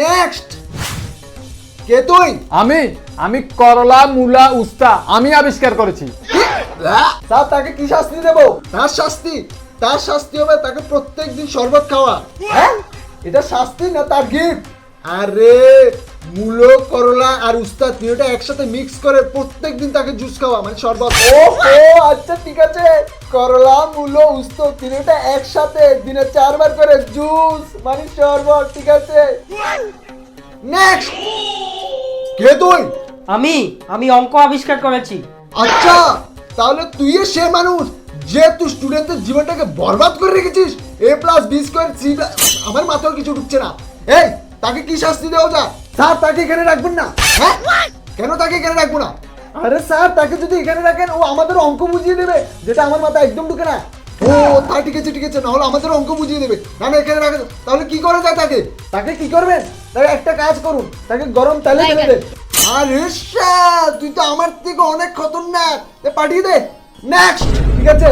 Next. কে তুই? আমি করলা মূলা উস্তা আমি আবিষ্কার করেছি। স্যার তাকে কি শাস্তি দেব? তার শাস্তি হবে তাকে প্রত্যেকদিন শরবত খাওয়া। হ্যাঁ, এটা শাস্তি না তার গিফট? আরে মূলো করলা আর উস্তা তিনটা একসাথে মিক্স করে প্রত্যেকদিন তাকে জুস খাওয়া, মানে শরবত। ও আচ্ছা ঠিক আছে, করলা মূলো উস্তা তিনটা একসাথে দিনে 4 বার করে জুস মানে শরবত, ঠিক আছে। নেক্সট। কে তুই? আমি অঙ্ক আবিষ্কার করেছি। আচ্ছা, তাহলে তুই সে মানুষ যে তুই স্টুডেন্টদের জীবনটাকে বরবাদ করে রেখেছিস। a+b²c+, আমার মাথায় কিছু ঢুকছে না। এই তাকে কি শাস্তি দেওয়া যায়? স্যার তাকে এখানে রাখবেন না। হ্যাঁ, কেন তাকে এখানে রাখবো না? আরে স্যার তাকে যদি এখানে রাখেন ও আমাদের অঙ্ক বুঝিয়ে দেবে, যেটা আমার মাথায় একদম ঢুকে না। ও তা ঠিক আছে, না হলে আমাদের অঙ্ক বুঝিয়ে দেবে। না এখানে রাখে। তাহলে কি করা যায় তাকে কি করবেন? তাকে একটা কাজ করুন, তাকে গরম তেলে ফেলে দেন। আরে শাহ, তুই তো আমার থেকে অনেক খতরনাক, পাঠিয়ে দে। নেক্সট। ঠিক আছে।